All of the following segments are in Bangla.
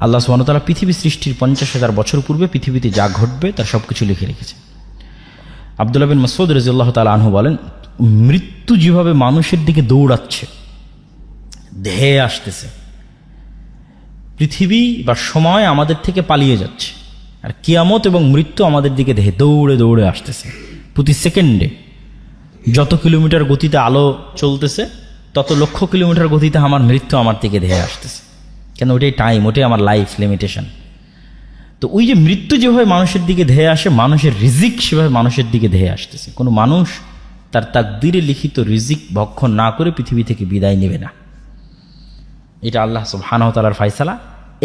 আল্লাহ সুবহানাহু ওয়া তাআলা পৃথিবী সৃষ্টির 50,000 বছর পূর্বে পৃথিবীতে যা ঘটবে তার সব কিছু লিখে রেখেছে। আব্দুল্লাহ বিন মাসউদ রাদিয়াল্লাহু তাআলা আনহু বলেন, মৃত্যু যেভাবে মানুষের দিকে দৌড়াচ্ছে, ধেয়ে আসতেছে, পৃথিবী বা সময় আমাদের থেকে পালিয়ে যাচ্ছে, আর কিয়ামত এবং মৃত্যু আমাদের দিকে দৌড়ে দৌড়ে আসতেছে। প্রতি সেকেন্ডে যত কিলোমিটার গতিতে আলো চলতেছে, তত লক্ষ কিলোমিটার গতিতে আমার মৃত্যু আমার দিকে ধেয়ে আসতেছে। কেন? ওটাই টাইম, ওটাই আমার লাইফ লিমিটেশন। তো ওই যে মৃত্যু যেভাবে মানুষের দিকে ধেয়ে আসে, মানুষের রিজিক সেভাবে মানুষের দিকে ধেয়ে আসতেছে। কোনো মানুষ তার তাকদীরে লিখিত রিজিক ভক্ষণ না করে পৃথিবী থেকে বিদায় নেবে না। এটা আল্লাহ সুবহানাহু ওয়া তাআলার ফয়সালা।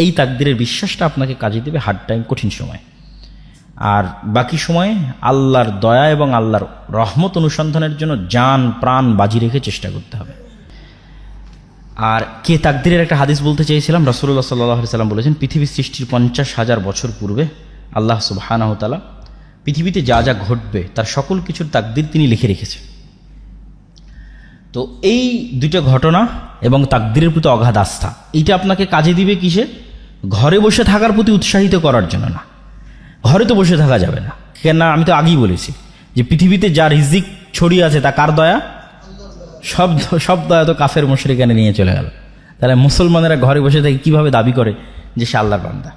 এই তাকদীরের বিশ্বাসটা আপনাকে কাজে দেবে হার্ড টাইম, কঠিন সময়। আর বাকি সময়ে আল্লাহর দয়া এবং আল্লাহর রহমত অনুসন্ধানের জন্য জান প্রাণ বাজি রেখে চেষ্টা করতে হবে। আর কে তাকদীরের একটা হাদিস বলতে চেয়েছিলাম, রাসূলুল্লাহ সাল্লাল্লাহু আলাইহি সাল্লাম বলেছেন, পৃথিবী সৃষ্টির 50,000 বছর পূর্বে আল্লাহ সুবহানাহু ওয়া তাআলা পৃথিবীতে যা যা ঘটবে তার সকল কিছুর তাকদীর তিনি লিখে রেখেছেন। তো এই দুইটা ঘটনা এবং তাকদীরের প্রতি অগাধ আস্থা, এইটা আপনাকে কাজে দিবে কিসে? ঘরে বসে থাকার প্রতি উৎসাহিত করার জন্য না। ঘরে তো বসে থাকা যাবে না, কেন? আমি তো আগেই বলেছি যে পৃথিবীতে যা রিজিক ছড়িয়ে আছে তা কার দয়া? সব দয়া তো কাফের মুশরিকানে নিয়ে চলে গেল। তাহলে মুসলমানেরা ঘরে বসে থেকে কিভাবে দাবি করে যে সে আল্লাহর বান্দা?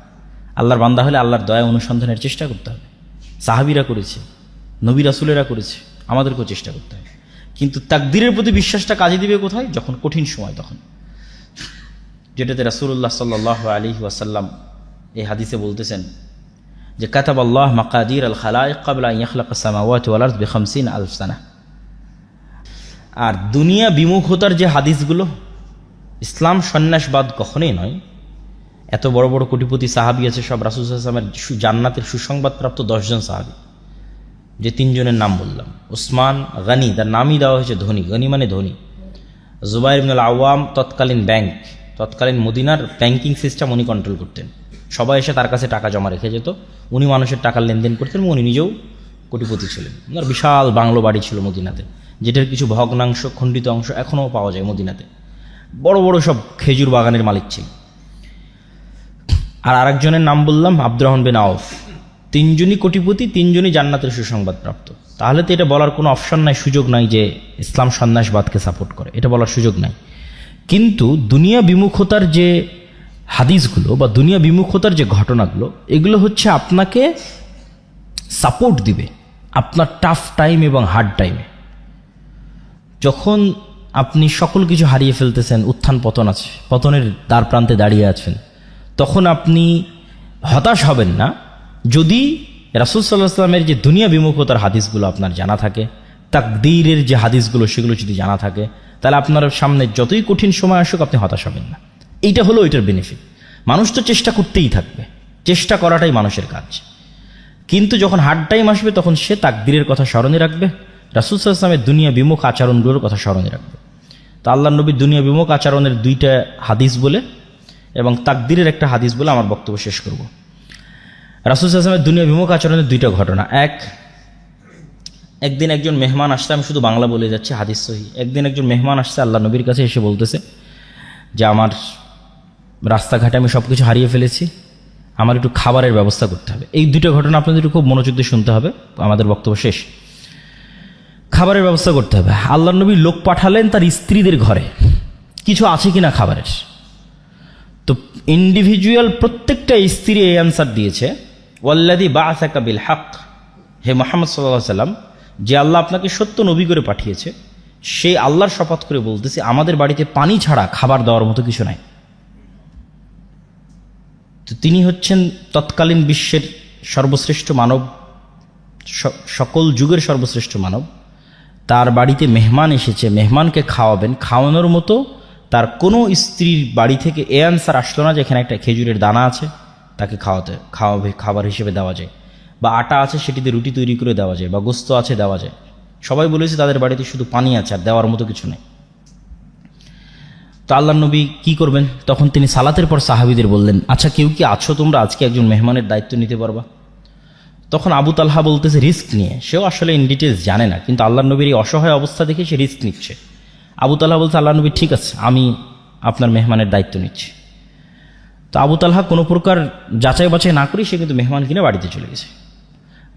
আল্লাহর বান্দা হলে আল্লাহর দয়া অনুসন্ধানের চেষ্টা করতে হবে। সাহাবীরা করেছে, নবী রাসূলেরা করেছে, আমাদেরকেও চেষ্টা করতে হবে। কিন্তু তাকদীরের প্রতি বিশ্বাসটা কাজে দিবে কোথায়? যখন কঠিন সময়, তখন। যেটাতে রাসূলুল্লাহ সাল্লাল্লাহু আলাইহি ওয়াসাল্লাম এই হাদিসে বলতেছেন যে কাতাবাল্লাহ মাকাদির আল খালাইক ক্বাবলা আন ইয়াখলাকাস সামাওয়াতি ওয়াল আরদ বি50,000 সানা। আর দুনিয়া বিমুখতার যে হাদিসগুলো, ইসলাম সন্ন্যাসবাদ কখনোই নয়। এত বড় বড় কোটিপতি সাহাবী আছে, সব রাসূল সাল্লাল্লাহু আলাইহি ওয়াসাল্লামের জান্নাতের সুসংবাদপ্রাপ্ত 10 জন সাহাবী, যে 3 জনের নাম বললাম। উসমান গনি, তার নামই দেওয়া হয়েছে ধনী, গনি মানে ধনী। জুবাইর ইবনুল আওয়াম, তৎকালীন মদিনার ব্যাংকিং সিস্টেম উনি কন্ট্রোল করতেন। সবাই এসে তার কাছে টাকা জমা রেখে যেত, উনি মানুষের টাকার লেনদেন করতেন, উনি নিজেও কোটিপতি ছিলেন। ওনার বিশাল বাংলো বাড়ি ছিল মদিনাতে, যেটার কিছু ভগ্নাংশ, খণ্ডিত অংশ এখনও পাওয়া যায় মদিনাতে। বড় বড় সব খেজুর বাগানের মালিক ছিল। আর আরেকজনের নাম বললাম আব্দুর রহমান বিন আউফ। 3 জনই কোটিপতি, 3 জনই জান্নাতের সুসংবাদ প্রাপ্ত। তাহলে তো এটা বলার কোনো অপশন নাই, সুযোগ নাই যে ইসলাম সন্ন্যাসবাদকে সাপোর্ট করে, এটা বলার সুযোগ নাই। কিন্তু দুনিয়া বিমুখতার যে হাদিসগুলো বা দুনিয়া বিমুখতার যে ঘটনাগুলো, এগুলো হচ্ছে আপনাকে সাপোর্ট দিবে আপনার টাফ টাইম এবং হার্ড টাইমে। যখন আপনি সকল কিছু হারিয়ে ফেলতেছেন, উত্থান পতন আছে, পতনের দ্বার প্রান্তে দাঁড়িয়ে আছেন, তখন আপনি হতাশ হবেন না যদি রাসূল সাল্লাল্লাহু আলাইহি ওয়াসাল্লামের যে দুনিয়া বিমুখতার হাদিসগুলো আপনার জানা থাকে, তাকদীরের যে হাদিসগুলো সেগুলো যদি জানা থাকে, তাহলে আপনার সামনে যতই কঠিন সময় আসুক আপনি হতাশ হবেন না। এইটা হলো এটার বেনিফিট। মানুষ তো চেষ্টা করতেই থাকবে, চেষ্টা করাটাই মানুষের কাজ। কিন্তু যখন হার্ড টাইম আসবে তখন সে তাকদীরের কথা স্মরণে রাখবে, রাসূল সাল্লাল্লাহু আলাইহি ওয়াসাল্লামের দুনিয়া বিমুখ আচরণগুলোর কথা স্মরণে রাখবে। তো আল্লাহর নবীর দুনিয়া বিমুখ আচরণের 2টা হাদিস বলে এবং তাকদীরের একটা হাদিস বলে আমার বক্তব্য শেষ করব। রাসূল সাল্লাল্লাহু আলাইহি ওয়াসাল্লামের দুনিয়া বিমুখ আচরণের 2টা ঘটনা। একদিন একজন মেহমান আসছে, আমি শুধু বাংলা বলে যাচ্ছি, হাদিস সহিহ। একদিন একজন মেহমান আসছে আল্লাহ নবীর কাছে, এসে বলতেছে যে আমার রাস্তাঘাটে আমি সব কিছু হারিয়ে ফেলেছি, আমার একটু খাবারের ব্যবস্থা করতে হবে। এই 2টা ঘটনা আপনাদের খুব মনোযোগ দিয়ে শুনতে হবে, আমাদের বক্তব্য শেষ। খাবারের ব্যবস্থা করতে হবে। আল্লাহ নবী লোক পাঠালেন তার স্ত্রীদের ঘরে, কিছু আছে কিনা খাবারের। তো ইন্ডিভিজুয়াল প্রত্যেকটা স্ত্রী এই অ্যান্সার দিয়েছে, ওয়াল্লাযী বা'আসাকা বিল হক, হে মুহাম্মদ সাল্লাল্লাহু আলাইহি ওয়াসাল্লাম, যে আল্লাহ আপনাকে সত্য নবী করে পাঠিয়েছে, সেই আল্লাহর শপথ করে বলতেছে আমাদের বাড়িতে পানি ছাড়া খাবার দেওয়ার মতো কিছু নাই। তো তিনি হচ্ছেন তৎকালীন বিশ্বের সর্বশ্রেষ্ঠ মানব, সকল যুগের সর্বশ্রেষ্ঠ মানব। তার বাড়িতে মেহমান এসেছে, মেহমানকে খাওয়াবেন, খাওয়ানোর মতো তার কোনো স্ত্রীর বাড়ি থেকে এ আনসার আসলো না যে এখানে একটা খেজুরের দানা আছে, তাকে খাবার হিসেবে দেওয়া যায়, বা আটা আছে সেটিতে রুটি তৈরি করে দেওয়া যায়, বা গোস্ত আছে দেওয়া যায়। সবাই বলেছে তাদের বাড়িতে শুধু পানি আছে, আর দেওয়ার মতো কিছু নেই। তো আল্লাহর নবী কি করবেন? তখন তিনি সালাতের পর সাহাবীদের বললেন, আচ্ছা কেউ কি আছো তোমরা আজকে একজন মেহমানের দায়িত্ব নিতে পারবা? তখন আবু তালহা বলতেছে রিস্ক নিয়ে, সেও আসলে ইন ডিটেলস জানে না, কিন্তু আল্লাহর নবীর এই অসহায় অবস্থা দেখে সে রিস্ক নিচ্ছে। আবু তালহা বলছে, আল্লাহর নবী ঠিক আছে, আমি আপনার মেহমানের দায়িত্ব নিচ্ছি। তো আবু তালহা কোনো প্রকার যাচাই বাছাই না করেই সে কিন্তু মেহমান কিনে বাড়িতে চলে গেছে।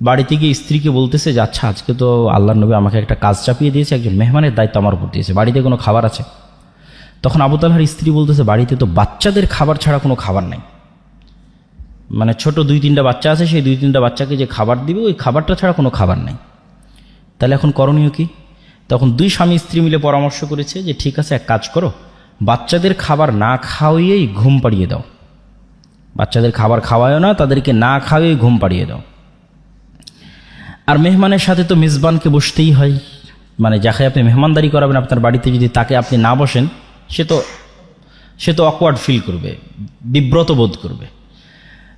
বাড়িতে গিয়ে স্ত্রীকে বলতেছে যে আচ্ছা, আজকে তো আল্লাহর নবী আমাকে একটা কাজ চাপিয়ে দিয়েছে, একজন মেহমানের দায়িত্ব আমার উপর দিয়েছে, বাড়িতে কোনো খাবার আছে? তখন আবু তালহার স্ত্রী বলতেছে বাড়িতে তো বাচ্চাদের খাবার ছাড়া কোনো খাবার নাই, মানে ছোট 2-3টা বাচ্চা আছে, সেই 2-3টা বাচ্চাকে যে খাবার দিবে ওই খাবারটা ছাড়া কোনো খাবার নাই। তাহলে এখন করণীয় কি? তখন 2 স্বামী স্ত্রী মিলে পরামর্শ করেছে যে ঠিক আছে, এক কাজ করো, বাচ্চাদের খাবার না খাওয়িয়েই ঘুম পাড়িয়ে দাও, বাচ্চাদের খাবার খাওয়ায়ও না, তাদেরকে না খাওয়িয়েই ঘুম পাড়িয়ে দাও। আর মেহমানের সাথে তো মেজবানকে বসতেই হয়, মানে যাকে আপনি মেহমানদারি করাবেন আপনার বাড়িতে, যদি তাকে আপনি না বসেন সে তো অকওয়ার্ড ফিল করবে, বিব্রত বোধ করবে।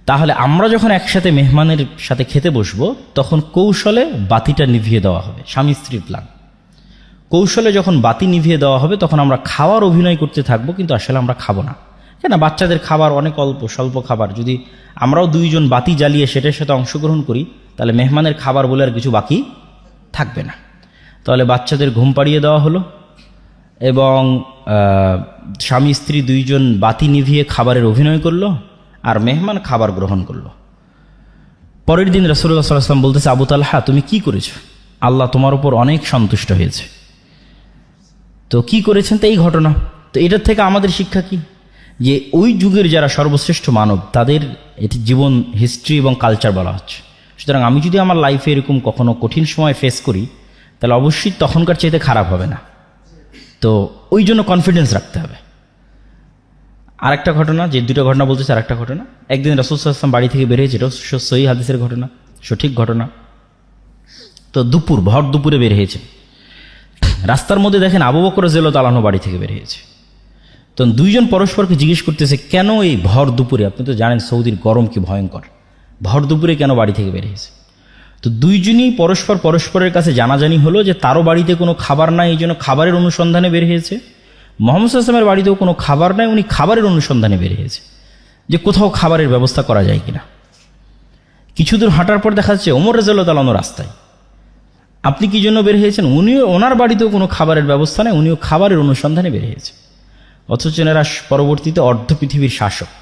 তাহলে আমরা যখন একসাথে মেহমানের সাথে খেতে বসবো তখন কৌশলে বাতিটা নিভিয়ে দেওয়া হবে, স্বামী স্ত্রীর প্ল্যান। কৌশলে যখন বাতি নিভিয়ে দেওয়া হবে তখন আমরা খাওয়ার অভিনয় করতে থাকবো, কিন্তু আসলে আমরা খাবো না। কেন? বাচ্চাদের খাবার অনেক স্বল্প খাবার, যদি আমরাও 2 জন বাতি জ্বালিয়ে সেটার সাথে অংশগ্রহণ করি তাহলে মেহমানের খাবার বলে আর কিছু বাকি থাকবে না। তাহলে বাচ্চাদের ঘুম পাড়িয়ে দেওয়া হলো এবং স্বামী স্ত্রী 2 জন বাতি নিভিয়ে খাবারের অভিনয় করলো, আর মেহমান খাবার গ্রহণ করলো। পরের দিন রাসূলুল্লাহ সাল্লাল্লাহু আলাইহি ওয়াসাল্লাম বলতেছে, আবু তালহা তুমি কি করেছো? আল্লাহ তোমার উপর অনেক সন্তুষ্ট হয়েছে। তো কি করেছেন? তো এই ঘটনা। তো এটার থেকে আমাদের শিক্ষা কি? যে ওই যুগের যারা সর্বশ্রেষ্ঠ মানব তাদের এটি জীবন হিস্ট্রি এবং কালচার বলা হচ্ছে। সুতরাং আমি যদি আমার লাইফে এরকম কখনো কঠিন সময় ফেস করি তাহলে অবশ্যই তখনকার চাইতে খারাপ হবে না। তো ওই জন্য কনফিডেন্স রাখতে হবে। আরেকটা ঘটনা, যে 2টা ঘটনা বলতেছে, আরেকটা ঘটনা, একদিন রাসূল সাল্লাল্লাহু আলাইহি ওয়াসাল্লাম বাড়ি থেকে বের হয়েছে, এটা সহিহ হাদিসের ঘটনা, সঠিক ঘটনা। তো ভর দুপুরে বের হয়েছে, রাস্তার মধ্যে দেখেন আবু বকর রাদিয়াল্লাহু তাআলা আনহু বাড়ি থেকে বের হয়েছে। তো 2 জন পরস্পরকে জিজ্ঞেস করতেছে কেন এই ভর দুপুরে, আপনি তো জানেন সৌদির গরম কি ভয়ঙ্কর, ভর দুপুরে কেন বাড়ি থেকে বের হয়েছে? তো 2 জনই পরস্পরের কাছে জানাজানি হলো যে তারও বাড়িতে কোনো খাবার নাই, এই জন্য খাবারের অনুসন্ধানে বের হয়েছে। মুহাম্মদ সাল্লাল্লাহু আলাইহি ওয়াসাল্লামের বাড়িতেও কোনো খাবার নাই, উনি খাবারের অনুসন্ধানে বের হয়েছে যে কোথাও খাবারের ব্যবস্থা করা যায় কিনা। কিছু দূর হাঁটার পর দেখা যাচ্ছে ওমর রাদিয়াল্লাহু তাআলা রাস্তায়। আপনি কি জন্য বের হয়েছেন? ওনার বাড়িতেও কোনো খাবারের ব্যবস্থা নেই, উনিও খাবারের অনুসন্ধানে বের হয়েছে। অথচ এনারা পরবর্তীতে অর্ধ পৃথিবীর শাসক।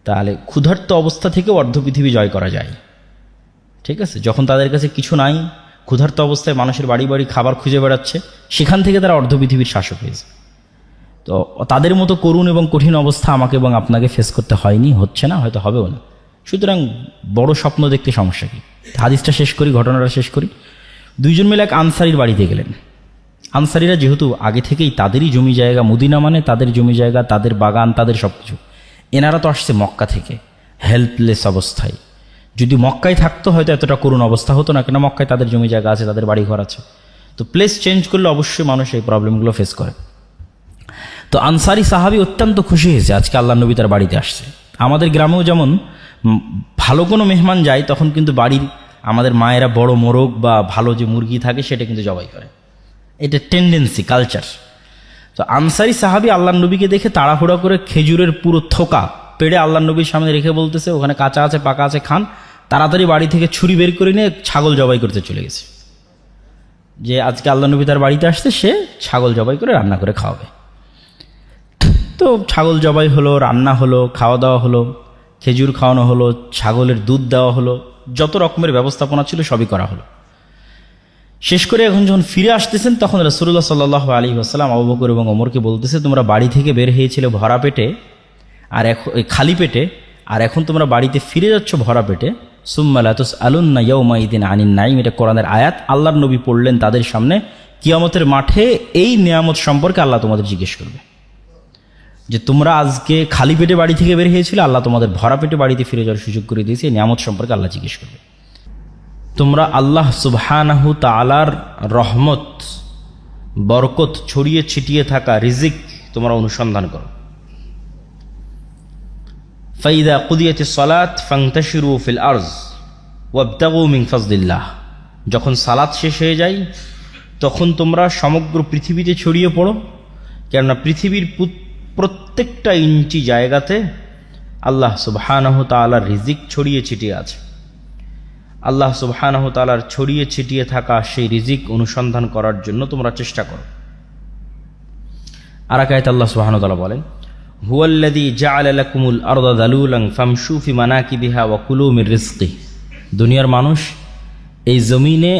তাহলে ক্ষুধার্ত অবস্থা থেকেও অর্ধ পৃথিবী জয় করা যায়, ঠিক আছে? যখন তাদের কাছে কিছু নাই, ক্ষুধার্ত অবস্থায় মানুষের বাড়ি বাড়ি খাবার খুঁজে বেড়াচ্ছে, সেখান থেকে তারা অর্ধ পৃথিবীর শাসক হয়েছে। তো তাদের মতো করুণ এবং কঠিন অবস্থা আমাকে এবং আপনাকে ফেস করতে হয়নি, হচ্ছে না, হয়তো হবেও না। সুতরাং বড় স্বপ্ন দেখতে সমস্যা কি? হাদিসটা শেষ করি, ঘটনাটা শেষ করি। 2 জন মিলে এক আনসারির বাড়িতে গেলেন। আনসারিরা যেহেতু আগে থেকেই তাদেরই জমি জায়গা, মদিনা মানে তাদের জমি জায়গা, তাদের বাগান, তাদের সব কিছু। এনারা তো আসছে মক্কা থেকে হেল্পলেস অবস্থায়। যদি মক্কায় থাকতো হয়তো এতটা করুণ অবস্থা হতো না, কেন মক্কায় তাদের জমি জায়গা আছে, তাদের বাড়ি ঘর আছে। তো প্লেস চেঞ্জ করলে অবশ্যই মানুষ এই প্রবলেমগুলো ফেস করে। তো আনসারি সাহাবী অত্যন্ত খুশি হয়েছে আজকে আল্লাহ নবী তার বাড়িতে আসছে। আমাদের গ্রামেও যেমন ভালো কোনো মেহমান যায় তখন কিন্তু বাড়ির আমাদের মায়েরা বড় মোরগ বা ভালো যে মুরগি থাকে সেটা কিন্তু জবাই করে, এটা টেন্ডেন্সি, কালচার। তো আনসারি সাহাবী আল্লাহ নবীকে দেখে তাড়াহুড়া করে খেজুরের পুরো থোকা পেড়ে আল্লাহ নবীর সামনে রেখে বলতেছে ওখানে কাঁচা আছে পাকা আছে খান। তাড়াতাড়ি বাড়ি থেকে ছুরি বের করে নিয়ে ছাগল জবাই করতে চলে গেছে, যে আজকে আল্লাহ নবী তার বাড়িতে আসছে, সে ছাগল জবাই করে রান্না করে খাওয়াবে। তো ছাগল জবাই হলো, রান্না হলো, খাওয়া দাওয়া হলো, খেজুর খাওয়ানো হলো, ছাগলের দুধ দেওয়া হলো, যত রকমের ব্যবস্থাপনা ছিল সবই করা হলো। শেষ করে এখন যখন ফিরে আসতেছেন তখন রাসূলুল্লাহ সাল্লাল্লাহু আলাইহি ওয়াসাল্লাম আবু বকর এবং ওমরকে বলতেছে তোমরা বাড়ি থেকে বের হয়েছিলে ভরা পেটে, আর এখন খালি পেটে, আর এখন তোমরা বাড়িতে ফিরে যাচ্ছ ভরা পেটে। সুম্মা লা তুসআলুন্না ইয়াওমাইদিন আনিন নাঈম, এটা কোরআনের আয়াত। আল্লাহর নবী পড়লেন তাদের সামনে, কিয়ামতের মাঠে এই নিয়ামত সম্পর্কে আল্লাহ তোমাদের জিজ্ঞেস করবে, যে তোমরা আজকে খালি পেটে বাড়ি থেকে বের হয়েছিলে, আল্লাহ তোমাদের ভরা পেটে বাড়িতে ফিরে যাওয়ার সুযোগ করে দিয়েছে, এই নিয়ামত সম্পর্কে আল্লাহ জিজ্ঞেস করবে। তোমরা আল্লাহ সুবহানাহু তাআলার রহমত, বরকত ছড়িয়ে ছিটিয়ে থাকা রিজিক তোমরা অনুসন্ধান করো। ফাইদা কুদিয়াতিস সালাত ফান্তাশিরু ফিল আরজ ওয়াবতাগু মিন ফাজলিল্লাহ, যখন সালাত শেষ হয়ে যায় তখন তোমরা সমগ্র পৃথিবীতে ছড়িয়ে পড়ো, কেননা পৃথিবীর প্রত্যেকটা ইঞ্চি জায়গাতে আল্লাহ সুবহানাহু তাআলার রিজিক ছড়িয়ে ছিটিয়ে আছে। আল্লাহ সুবহানাহু তাআলার ছড়িয়ে ছিটিয়ে থাকা সেই রিজিক অনুসন্ধান করার জন্য তোমরা চেষ্টা করো। আর এক আয়াতে আল্লাহ সুবহানাহু তাআলা বলেন, হুয়াল্লাযী জাআলা লাকুমুল আরদা যালুলান ফামশু ফি মানাকিবিহা ওয়া কুলু মির রিজকিহি। দুনিয়ার মানুষ, এই জমিনে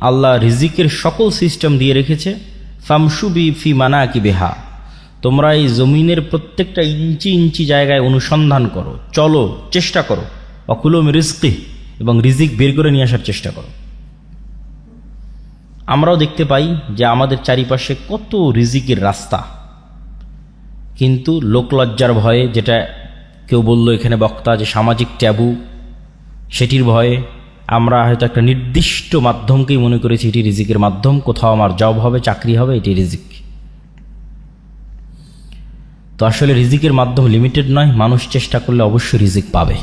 আল্লাহ রিজিকের সকল সিস্টেম দিয়ে রেখেছে। ফামশু ফি মানাকিবিহা, তোমরা এই জমিনের প্রত্যেকটা ইঞ্চি ইঞ্চি জায়গায় অনুসন্ধান করো, চলো, চেষ্টা করো। ওয়া কুলু মির রিজকিহি, এবং রিজিক বের করে নিয়ে আসার চেষ্টা করো। আমরাও দেখতে পাই যে আমাদের চারিপাশে কত রিজিকের রাস্তা, কিন্তু লোকলজ্জার ভয়ে, যেটা কেউ বলল এখানে বক্তা যে সামাজিক ট্যাবু, সেটির ভয়ে আমরা হয়তো একটা নির্দিষ্ট মাধ্যমকেই মনে করেছি এটি রিজিকের মাধ্যম, কোথাও আমার জব হবে, চাকরি হবে, এটি রিজিক। তো আসলে রিজিকের মাধ্যম লিমিটেড নয়, মানুষ চেষ্টা করলে অবশ্যই রিজিক পাবে,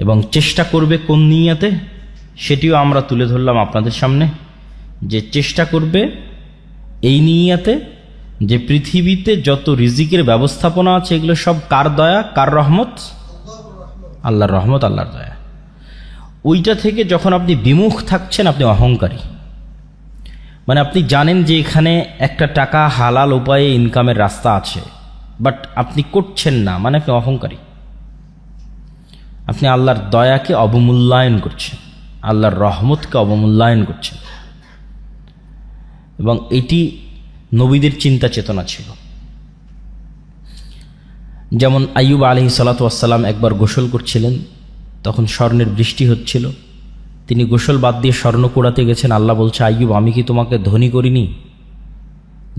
এবং চেষ্টা করবে কোন নিয়াতে সেটিও আমরা তুলে ধরলাম আপনাদের সামনে, যে চেষ্টা করবে এই নিয়াতে যে পৃথিবীতে যত রিজিকের ব্যবস্থাপনা আছে এগুলো সব কার দয়া, কার রহমত? আল্লাহর রহমত, আল্লাহর দয়া। ওইটা থেকে যখন আপনি বিমুখ থাকছেন, আপনি অহংকারী। মানে আপনি জানেন যে এখানে একটা টাকা হালাল উপায়ে ইনকামের রাস্তা আছে, বাট আপনি করছেন না, মানে আপনি অহংকারী। আপনি আল্লাহর দয়াকে অবমূল্যায়ন করছেন, আল্লাহর রহমতকে অবমূল্যায়ন করছেন। এবং এটি নবীদের চিন্তা চেতনা ছিল। যেমন আইয়ুব আলাইহিস সালাতু ওয়াস সালাম একবার গোসল করছিলেন, তখন স্বর্ণের বৃষ্টি হচ্ছিল। তিনি গোসল বাদ দিয়ে স্বর্ণ কুড়াতে গেছেন। আল্লাহ বলছে, আইয়ুব, আমি কি তোমাকে ধনী করিনি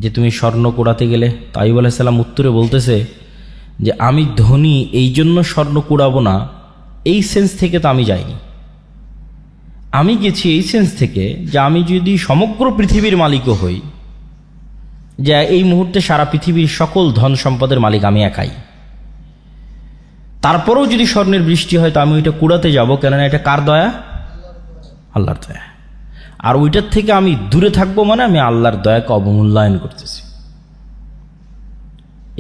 যে তুমি স্বর্ণ কুড়াতে গেলে? তো আইয়ুব আলাইহিস সালাম উত্তরে বলতেছে যে আমি ধনী এই জন্য স্বর্ণ কুড়াবো না, এই সেন্স থেকে তো আমি যাইনি। আমি গেছি এই সেন্স থেকে যে আমি যদি সমগ্র পৃথিবীর মালিকও হই, যে এই মুহূর্তে সারা পৃথিবীর সকল ধন সম্পদের মালিক আমি একাই, তারপরেও যদি স্বর্ণের বৃষ্টি হয় তো আমি ওইটা কুড়াতে যাব, কেননা এটা কার দয়া? আল্লাহর দয়া। আর ওইটার থেকে আমি দূরে থাকবো, মানে আমি আল্লাহর দয়াকে অবমূল্যায়ন করতেছি।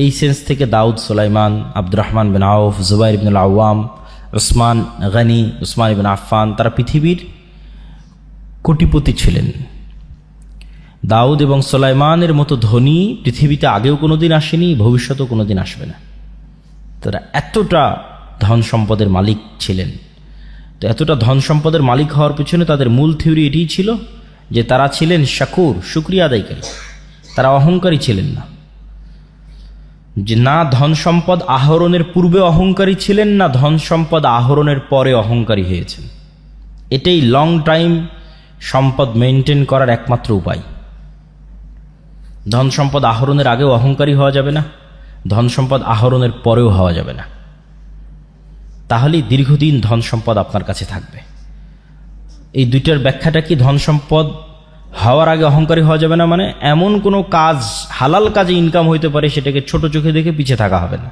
এই সেন্স থেকে দাউদ, সুলাইমান, আব্দুর রহমান বিন আউফ, জুবাইর ইবনুল আওয়াম, উসমান গনি, উসমান ইবনে আফফান, তারা পৃথিবীর কোটিপতি ছিলেন। দাউদ এবং সুলাইমানের মতো ধনী পৃথিবীতে আগেও কোনোদিন আসেনি, ভবিষ্যতেও কোনোদিন আসবে না। তারা এতটা ধন সম্পদের মালিক ছিলেন। তো এতটা ধন সম্পদের মালিক হওয়ার পিছনে তাদের মূল থিওরি এটিই ছিল যে তারা ছিলেন শাকুর, শুকরিয়া আদায়কারী। তারা অহংকারী ছিলেন না, যে না ধন সম্পদ আহরণের পূর্বে অহংকারী ছিলেন, না ধন সম্পদ আহরণের পরে অহংকারী হয়েছেন। এটাই লং টাইম সম্পদ মেনটেন করার একমাত্র উপায়। ধন সম্পদ আহরণের আগেও অহংকারী হওয়া যাবে না, ধন সম্পদ আহরণের পরেও হওয়া যাবে না। তাহলেই দীর্ঘদিন ধন সম্পদ আপনার কাছে থাকবে। এই দুইটার ব্যাখ্যাটা কি? ধন সম্পদ হওয়ার আগে অহংকারী হওয়া যাবে না মানে এমন কোনো কাজ, হালাল কাজে ইনকাম হইতে পারে, সেটাকে ছোট চোখে দেখে পিছিয়ে থাকা হবে না।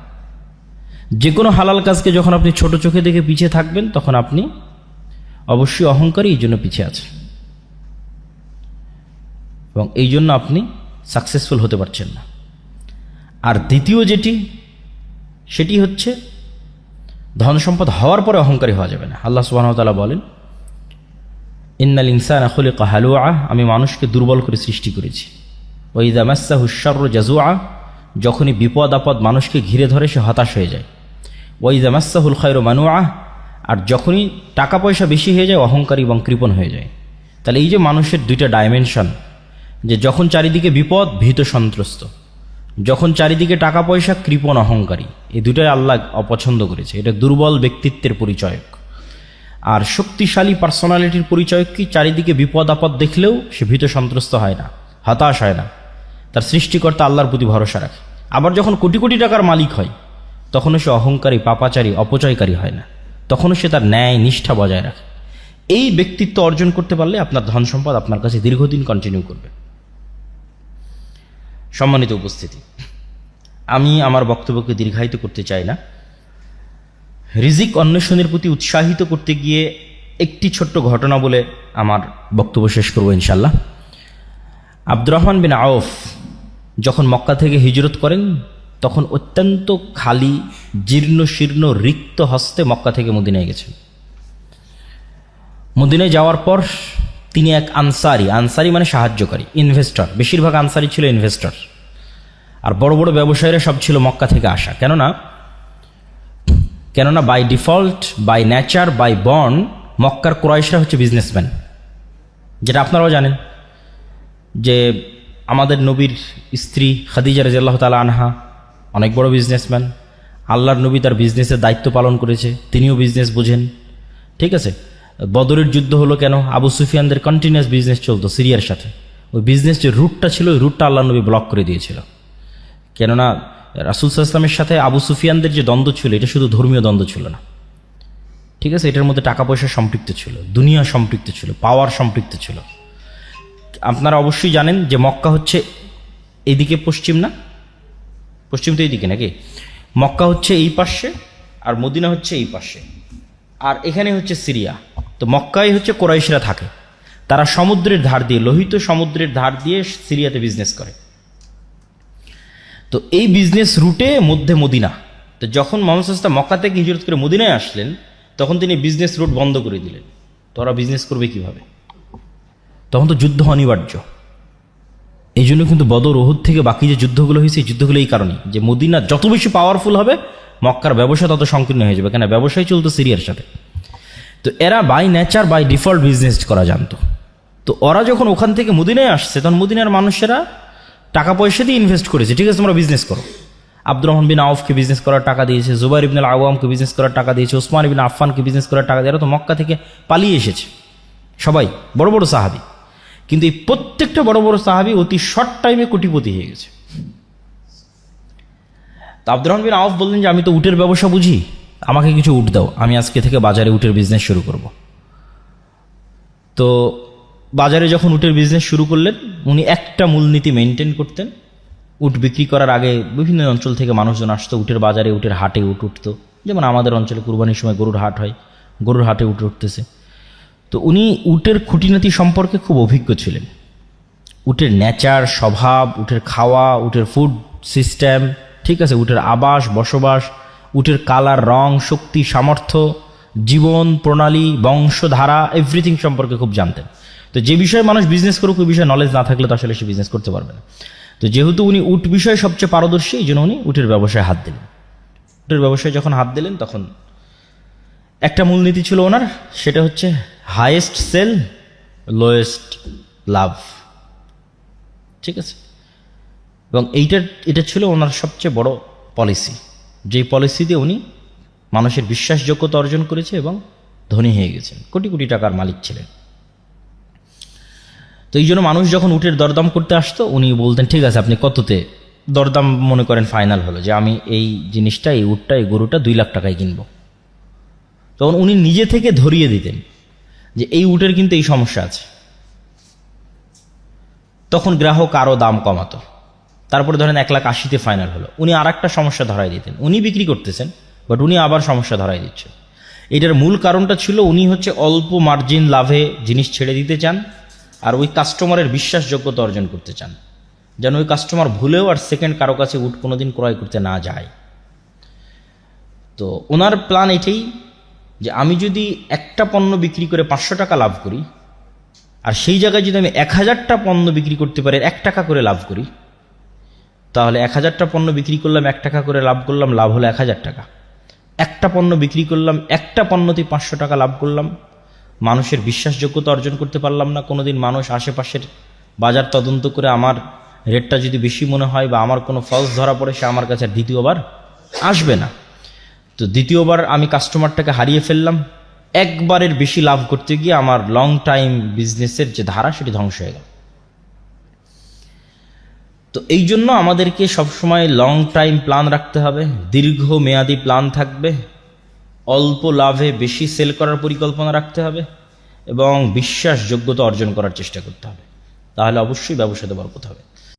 যে কোনো হালাল কাজকে যখন আপনি ছোট চোখে দেখে পিছিয়ে থাকবেন, তখন আপনি অবশ্যই অহংকারী, এই জন্য পিছিয়ে আছেন, এবং এই জন্য আপনি সাকসেসফুল হতে পারছেন না। আর দ্বিতীয় যেটি, সেটি হচ্ছে ধন সম্পদ হওয়ার পরে অহংকারী হওয়া যাবে না। আল্লাহ সুবহানাহু ওয়া তাআলা বলেন, ইন্নাল ইনসানা খুলিকা হালুআ, আমি মানুষকে দুর্বল করে সৃষ্টি করেছি। ওয়া ইযা মাসসাহুশ শাররু জাজুআ, যখনই বিপদ আপদ মানুষকে ঘিরে ধরে সে হতাশ হয়ে যায়। ওয়া ইযা মাসসাহুল খায়রু মানুআ, আর যখনই টাকা পয়সা বেশি হয়ে যায় অহংকারী এবং কৃপণ হয়ে যায়। তাহলে এই যে মানুষের দুইটা ডাইমেনশন, যে যখন চারিদিকে বিপদ ভীত সন্ত্রস্ত, যখন চারিদিকে টাকা পয়সা কৃপণ অহংকারী, এই দুটাই আল্লাহ অপছন্দ করেছে। এটা দুর্বল ব্যক্তিত্বের পরিচয়ক। আর শক্তিশালী পার্সোনালিটির পরিচয় কি? চারিদিকে বিপদ আপদ দেখলেও সে ভীত সন্ত্রস্ত হয় না, হতাশ হয় না, তার সৃষ্টিকর্তা আল্লাহর প্রতি ভরসা রাখে। আবার যখন কোটি কোটি টাকার মালিক হয়, তখনও সে অহংকারী, পাপাচারী, অপচয়কারী হয় না, তখনও সে তার ন্যায় নিষ্ঠা বজায় রাখে। এই ব্যক্তিত্ব অর্জন করতে পারলে আপনার ধন সম্পদ আপনার কাছে দীর্ঘদিন কন্টিনিউ করবে। সম্মানিত উপস্থিতি, আমি আমার বক্তব্যকে দীর্ঘায়িত করতে চাই না। রিজিক অন্বেষণের প্রতি উৎসাহিত করতে গিয়ে একটি ছোট্ট ঘটনা বলে আমার বক্তব্য শেষ করব ইনশাল্লাহ। আব্দুর রহমান বিন আউফ যখন মক্কা থেকে হিজরত করেন, তখন অত্যন্ত খালি, জীর্ণ শীর্ণ, রিক্ত হস্তে মক্কা থেকে মদিনায় গেছেন। মদিনায় যাওয়ার পর তিনি এক আনসারি মানে সাহায্যকারী, ইনভেস্টর, বেশিরভাগ আনসারি ছিল ইনভেস্টর। আর বড় বড় ব্যবসায়ীরা সব ছিল মক্কা থেকে আসা। কেননা by default, by nature, by born মক্কার কুরাইশরা হচ্ছে বিজনেসম্যান, যেটা আপনারাও জানেন যে আমাদের নবীর স্ত্রী খাদিজা রাদিয়াল্লাহু তাআলা আনহা অনেক বড় বিজনেসম্যান। আল্লাহর নবী তার বিজনেসের দায়িত্ব পালন করেছে, তিনিও বিজনেস বোঝেন। ঠিক আছে, বদরের যুদ্ধ হলো কেন? আবু সুফিয়ানদের কন্টিনিউয়াস বিজনেস চলতো সিরিয়ার সাথে। ওই বিজনেস যে রুটটা ছিল, ওই রুটটা আল্লাহর নবী ব্লক করে দিয়েছিল। কেননা রাসূল সাল্লাল্লাহু আলাইহি ওয়াসাল্লামের সাথে আবু সুফিয়ানদের যে দ্বন্দ্ব ছিল, এটা শুধু ধর্মীয় দ্বন্দ্ব ছিল না। ঠিক আছে, এটার মধ্যে টাকা পয়সা সম্পৃক্ত ছিল, দুনিয়া সম্পৃক্ত ছিল, পাওয়ার সম্পৃক্ত ছিল। আপনারা অবশ্যই জানেন যে মক্কা হচ্ছে এইদিকে পশ্চিম, না পশ্চিম তো এইদিকে নাকি? মক্কা হচ্ছে এই পাশে আর মদিনা হচ্ছে এই পাশে, আর এখানে হচ্ছে সিরিয়া। তো মক্কায় হচ্ছে কুরাইশরা থাকে, তারা সমুদ্রের ধার দিয়ে, লোহিত সমুদ্রের ধার দিয়ে সিরিয়াতে বিজনেস করে। তো এই বিজনেস রুটে মধ্যে মদিনা। তো যখন মুহাম্মদ সাল্লাল্লাহু আলাইহি ওয়াসাল্লাম মক্কা থেকে হিজরত করে মদিনায় আসলেন, তখন তিনি বিজনেস রুট বন্ধ করে দিলেন। তো ওরা বিজনেস করবে কিভাবে? তখন তো যুদ্ধ অনিবার্য। এই জন্য কিন্তু বদর, উহুদ থেকে বাকি যে যুদ্ধগুলো হয়েছে, এই যুদ্ধগুলো এই কারণে যে মদিনা যত বেশি পাওয়ারফুল হবে, মক্কার ব্যবসা তত সংকীর্ণ হয়ে যাবে। কেন? ব্যবসায় চলতো সিরিয়ার সাথে। তো এরা by nature, by default business করা জানতো। তো ওরা যখন ওখান থেকে মদিনায় আসছে, তখন মদিনার মানুষেরা টাকা পয়সা দিয়ে ইনভেস্ট করেছে। ঠিক আছে, তোমরা বিজনেস করো। আব্দুর রহমান বিন আউফকে বিজনেস করার টাকা দিয়েছে, জুবাইর ইবনে আওয়ামকে বিজনেস করার টাকা দিয়েছে, ওসমান ইবনে আফফানকে বিজনেস করার টাকা দিয়ে। এরা তো মক্কা থেকে পালিয়ে এসেছে, সবাই বড় বড় সাহাবী। কিন্তু এই প্রত্যেকটা বড় বড় সাহাবী অতি শর্ট টাইমে কোটিপতি হয়ে গেছে। তো আব্দুর রহমান বিন আউফ বললেন যে আমি তো উটের ব্যবসা বুঝি, আমাকে কিছু উট দাও, আমি আজকে থেকে বাজারে উটের বিজনেস শুরু করব। তো বাজারে যখন উটের বিজনেস শুরু করলেন, উনি একটা মূলনীতি মেনটেন করতেন। উট বিক্রি করার আগে বিভিন্ন অঞ্চল থেকে মানুষজন আসতো, উটের বাজারে, উটের হাটে উট উঠতো। যেমন আমাদের অঞ্চলে কুরবানির সময় গরুর হাট হয়, গরুর হাটে উট উঠতেছে। তো উনি উটের খুঁটিনাটি সম্পর্কে খুব অভিজ্ঞ ছিলেন। উটের নেচার, স্বভাব, উটের খাওয়া, উটের ফুড সিস্টেম, ঠিক আছে, উটের আবাস, বসবাস, উটের কালার, রং, শক্তি, সামর্থ্য, জীবন প্রণালী, বংশধারা, এভরিথিং সম্পর্কে খুব জানতেন। তো যে বিষয়ে মানুষ বিজনেস করুক, ওই বিষয়ে নলেজ না থাকলে তো আসলে সে বিজনেস করতে পারবে না। তো যেহেতু উনি উট বিষয়ে সবচেয়ে পারদর্শী, এই জন্য উনি উটের ব্যবসায় হাত দিলেন। উটের ব্যবসায় যখন হাত দিলেন, তখন একটা মূলনীতি ছিল ওনার, সেটা হচ্ছে হাইয়েস্ট সেল, লোয়েস্ট লাভ। ঠিক আছে, এবং এটা ছিল ওনার সবচেয়ে বড় পলিসি, যেই পলিসি দিয়ে উনি মানুষের বিশ্বাসযোগ্যতা অর্জন করেছে এবং ধনী হয়ে গেছেন, কোটি কোটি টাকার মালিক ছিলেন। তো এই জন্য মানুষ যখন উটের দরদাম করতে আসতো, উনি বলতেন ঠিক আছে আপনি কততে দরদাম মনে করেন ফাইনাল হলো, যে আমি এই জিনিসটা, এই উটটা, এই গরুটা 2 লাখ টাকায় কিনবো। তখন উনি নিজে থেকে ধরিয়ে দিতেন যে এই উটের কিন্তু এই সমস্যা আছে। তখন গ্রাহক আরও দাম কমাতো। তারপরে ধরেন 1,80,000-তে ফাইনাল হলো, উনি আর একটা সমস্যা ধরাই দিতেন। উনি বিক্রি করতেছেন, বাট উনি আবার সমস্যা ধরাই দিচ্ছেন। এটার মূল কারণটা ছিল উনি হচ্ছে অল্প মার্জিন লাভে জিনিস ছেড়ে দিতে চান, আর ওই কাস্টমারের বিশ্বাসযোগ্যতা অর্জন করতে চান, যেন ওই কাস্টমার ভুলেও আর সেকেন্ড কারো কাছে উট কোনোদিন ক্রয় করতে না যায়। তো ওনার প্ল্যান এটাই যে আমি যদি একটা পণ্য বিক্রি করে 500 টাকা লাভ করি, আর সেই জায়গায় যদি আমি 1000টা পণ্য বিক্রি করতে পারি 1 টাকা করে লাভ করি, তাহলে 1000টা পণ্য বিক্রি করলাম, 1 টাকা করে লাভ করলাম, লাভ হলো 1000 টাকা। একটা পণ্য বিক্রি করলাম, একটা পণ্যতেই 500 টাকা লাভ করলাম, মানুষের বিশ্বাসযোগ্যতা অর্জন করতে পারলাম না। কোনোদিন মানুষ আশেপাশের বাজার তদন্ত করে আমার রেটটা যদি বেশি মনে হয় বা আমার কোনো ফলস ধরা পড়ে, সে আমার কাছে দ্বিতীয়বার আসবে না। তো দ্বিতীয়বার আমি কাস্টমারটাকে হারিয়ে ফেললাম। একবারের বেশি লাভ করতে গিয়ে আমার লং টাইম বিজনেসের যে ধারা, সেটি ধ্বংস হয়ে গেল। তো এই জন্য আমাদেরকে সবসময় লং টাইম প্ল্যান রাখতে হবে, দীর্ঘ মেয়াদি প্ল্যান থাকবে, অল্প লাভে বেশি সেল করার পরিকল্পনা রাখতে হবে এবং বিশ্বাসযোগ্যতা অর্জন করার চেষ্টা করতে হবে। তাহলে অবশ্যই ব্যবসাতে বরকত হবে।